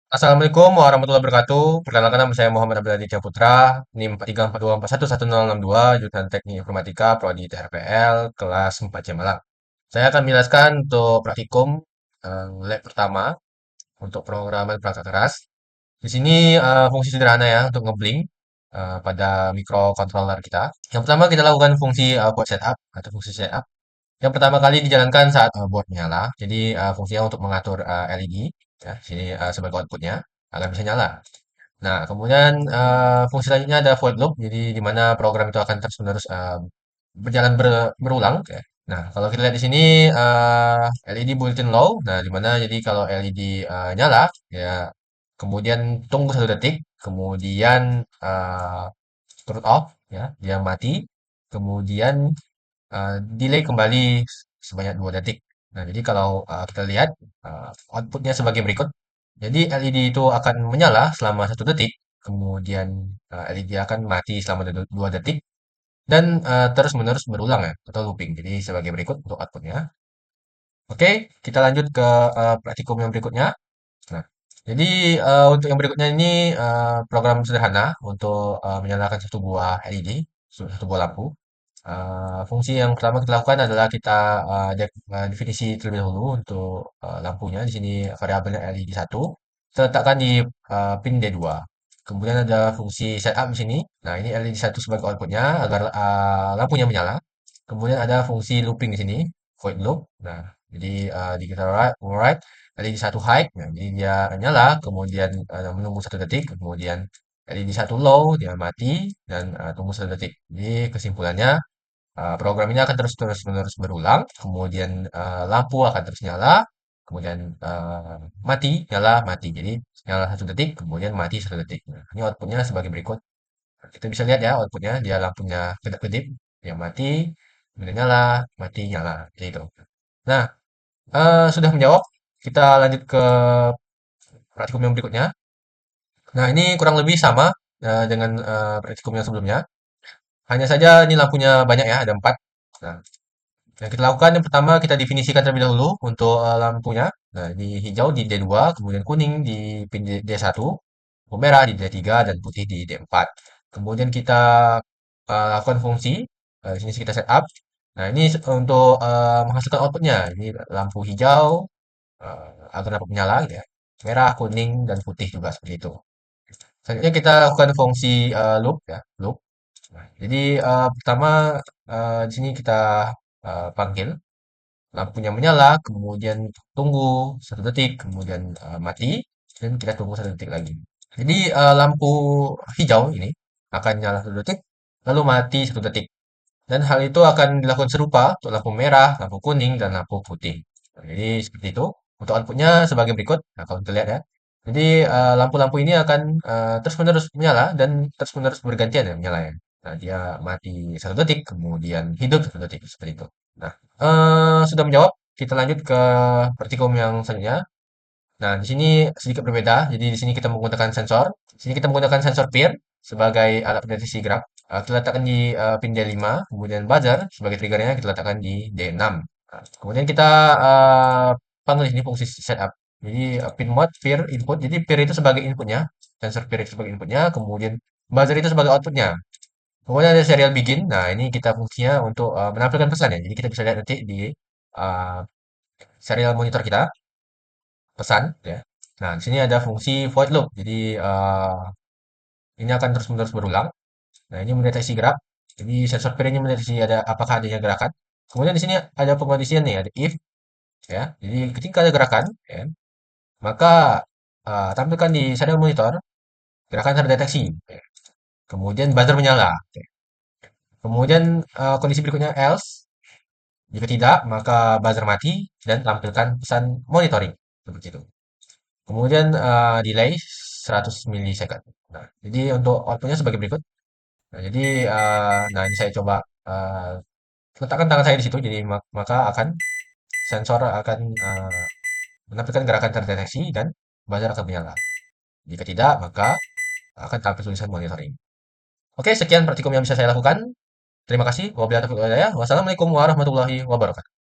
Assalamualaikum warahmatullahi wabarakatuh. Perkenalkan nama saya Muhammad Abdul Aditya Putra, NIM 4342411062, jurusan Teknik Informatika, Prodi TRPL, kelas 4C Malang. Saya akan menjelaskan untuk praktikum lab pertama untuk pemrograman perangkat keras. Di sini fungsi sederhana ya untuk ngeblink pada microcontroller kita. Yang pertama kita lakukan fungsi board setup atau fungsi setup. Yang pertama kali dijalankan saat board menyala. Jadi fungsinya untuk mengatur LED ya, sini sebagai outputnya agar bisa nyala. Nah, kemudian fungsi selanjutnya ada void loop. Jadi di mana program itu akan terus-menerus berjalan berulang. Ya. Nah, kalau kita lihat di sini LED bulletin low. Nah, di mana jadi kalau LED nyala, ya kemudian tunggu 1 detik, kemudian turn off, ya dia mati, kemudian delay kembali sebanyak 2 detik. Nah, jadi kalau kita lihat outputnya sebagai berikut. Jadi LED itu akan menyala selama 1 detik, kemudian LED akan mati selama 2 detik, dan terus-menerus berulang ya, atau looping. Jadi sebagai berikut untuk outputnya. Oke, kita lanjut ke praktikum yang berikutnya. Nah, jadi untuk yang berikutnya ini program sederhana untuk menyalakan satu buah LED, satu buah lampu. Fungsi yang pertama kita lakukan adalah kita definisi terlebih dahulu untuk lampunya. Di sini variabelnya LED 1. Kita letakkan di pin D2. Kemudian ada fungsi setup di sini. Nah, ini LED 1 sebagai outputnya agar lampunya menyala. Kemudian ada fungsi looping di sini, void loop. Nah, jadi di kita write LED 1 high. Nah, jadi dia nyala, kemudian menunggu 1 detik, kemudian LED 1 low, dia mati, dan tunggu 1 detik. Jadi kesimpulannya program ini akan terus menerus berulang, kemudian lampu akan terus nyala, kemudian mati, nyala, mati. Jadi nyala 1 detik, kemudian mati 1 detik. Nah, ini outputnya sebagai berikut. Kita bisa lihat ya outputnya, dia lampunya kedap-kedip, dia mati, kemudian nyala, mati, nyala, seperti itu. Nah, sudah menjawab. Kita lanjut ke praktikum yang berikutnya. Nah, ini kurang lebih sama dengan praktikum yang sebelumnya. Hanya saja ini lampunya banyak ya, ada 4. Nah, yang kita lakukan yang pertama kita definisikan terlebih dahulu untuk lampunya. Nah, di hijau di D2, kemudian kuning di pin D1, merah di D3 dan putih di D4. Kemudian kita lakukan fungsi di sini kita setup. Nah, ini untuk menghasilkan outputnya. Ini lampu hijau agar dapat menyala gitu ya. Merah, kuning dan putih juga seperti itu. Selanjutnya kita lakukan fungsi loop ya, loop. Nah, jadi pertama di sini kita panggil lampunya menyala, kemudian tunggu 1 detik, kemudian mati, dan kita tunggu 1 detik lagi. Jadi lampu hijau ini akan nyala 1 detik, lalu mati 1 detik. Dan hal itu akan dilakukan serupa untuk lampu merah, lampu kuning, dan lampu putih. Nah, jadi seperti itu. Untuk outputnya sebagai berikut. Nah, kalau kita lihat ya. Jadi lampu-lampu ini akan terus-menerus menyala dan terus-menerus bergantian ya menyala ya. Nah, dia mati 1 detik, kemudian hidup 1 detik seperti itu. Nah, sudah menjawab. Kita lanjut ke praktikum yang selanjutnya. Nah, di sini sedikit berbeda. Jadi di sini kita menggunakan sensor. Di sini kita menggunakan sensor peer sebagai alat pendeteksi gerak. Kita letakkan di pin D5, kemudian buzzer sebagai triggernya kita letakkan di D6. Nah, kemudian kita panggil ini fungsi setup. Jadi pin mode peer input. Jadi peer itu sebagai inputnya, sensor peer itu sebagai inputnya, kemudian buzzer itu sebagai outputnya. Kemudian ada serial begin. Nah, ini kita fungsinya untuk menampilkan pesan ya. Jadi kita bisa lihat nanti di uh, serial monitor kita pesan ya. Nah, di sini ada fungsi void loop. Jadi ini akan terus-menerus berulang. Nah, ini mendeteksi gerak. Jadi sensor peer ini mendeteksi ada apakah adanya gerakan. Kemudian di sini ada pengkondisian nih, ada if ya. Jadi ketika ada gerakan ya, maka tampilkan di serial monitor gerakan terdeteksi. Ya. Kemudian buzzer menyala. Ya. Kemudian kondisi berikutnya else. Jika tidak, maka buzzer mati dan tampilkan pesan monitoring seperti itu. Kemudian delay 100 milisecond. Nah, jadi untuk outputnya sebagai berikut. Nah, jadi nah ini saya coba letakkan tangan saya di situ, jadi maka akan sensor akan menampilkan gerakan terdeteksi dan buzzer akan menyala. Jika tidak, maka akan tampil tulisan monitoring. Oke, sekian praktikum yang bisa saya lakukan. Terima kasih. Wassalamualaikum warahmatullahi wabarakatuh.